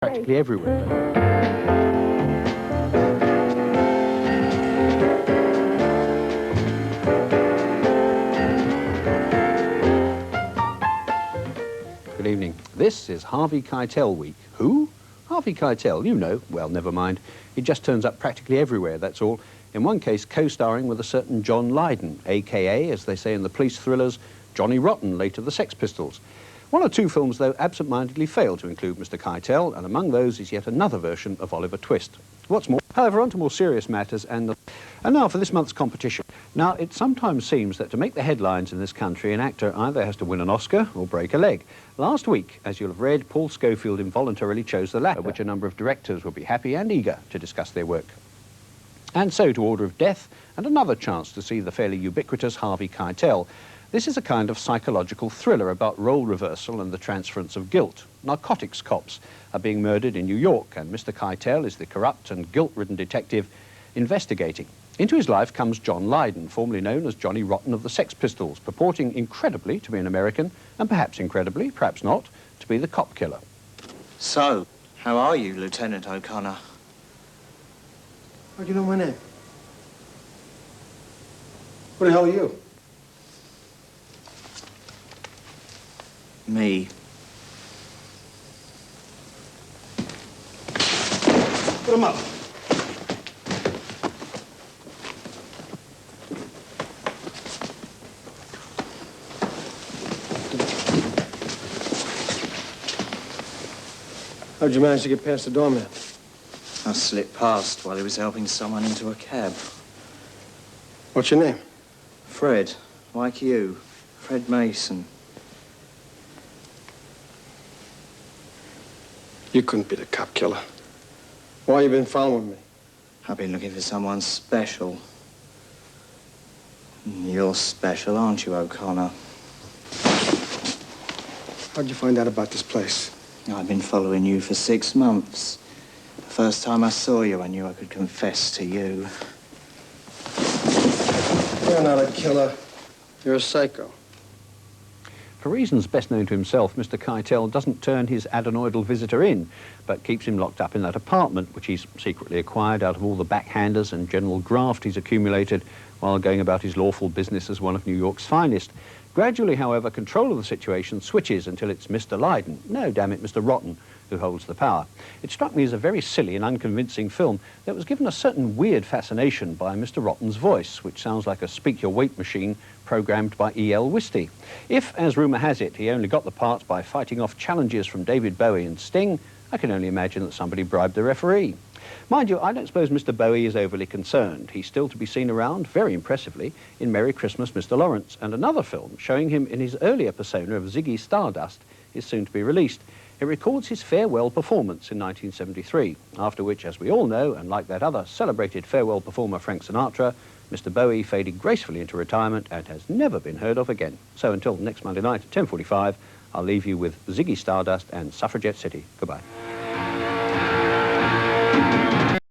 Practically everywhere. Good evening. This is Harvey Keitel week. Who? Harvey Keitel, you know. Well, never mind. He just turns up practically everywhere, that's all. In one case, co-starring with a certain John Lydon, a.k.a., as they say in the police thrillers, Johnny Rotten, later the Sex Pistols. One or two films, though, absent-mindedly fail to include Mr. Keitel, and among those is yet another version of Oliver Twist. What's more, however, on to more serious matters, and now for this month's competition. Now, it sometimes seems that to make the headlines in this country, an actor either has to win an Oscar or break a leg. Last week, as you'll have read, Paul Scofield involuntarily chose the latter, which a number of directors will be happy and eager to discuss their work. And so to Order of Death, and another chance to see the fairly ubiquitous Harvey Keitel. This is a kind of psychological thriller about role reversal and the transference of guilt. Narcotics cops are being murdered in New York, and Mr. Keitel is the corrupt and guilt-ridden detective investigating. Into his life comes John Lydon, formerly known as Johnny Rotten of the Sex Pistols, purporting incredibly to be an American, and perhaps incredibly, perhaps not, to be the cop killer. So, how are you, Lieutenant O'Connor? How do you know my name? What the hell are you? Me. Put him up. How'd you manage to get past the doorman? I slipped past while he was helping someone into a cab. What's your name? Fred, like you. Fred Mason. You couldn't be the cop killer. Why you been following me? I've been looking for someone special. You're special, aren't you, O'Connor? How'd you find out about this place? I've been following you for 6 months. The first time I saw you, I knew I could confess to you. You're not a killer. You're a psycho. For reasons best known to himself, Mr. Keitel doesn't turn his adenoidal visitor in, but keeps him locked up in that apartment, which he's secretly acquired out of all the backhanders and general graft he's accumulated while going about his lawful business as one of New York's finest. Gradually, however, control of the situation switches until it's Mr. Lydon, no, damn it, Mr. Rotten, who holds the power. It struck me as a very silly and unconvincing film that was given a certain weird fascination by Mr. Rotten's voice, which sounds like a speak-your-weight machine programmed by E.L. Wisty. If, as rumour has it, he only got the part by fighting off challenges from David Bowie and Sting, I can only imagine that somebody bribed the referee. Mind you, I don't suppose Mr. Bowie is overly concerned. He's still to be seen around, very impressively, in Merry Christmas, Mr. Lawrence, and another film showing him in his earlier persona of Ziggy Stardust is soon to be released. It records his farewell performance in 1973, after which, as we all know, and like that other celebrated farewell performer Frank Sinatra, Mr. Bowie faded gracefully into retirement and has never been heard of again. So until next Monday night at 10:45, I'll leave you with Ziggy Stardust and Suffragette City. Goodbye.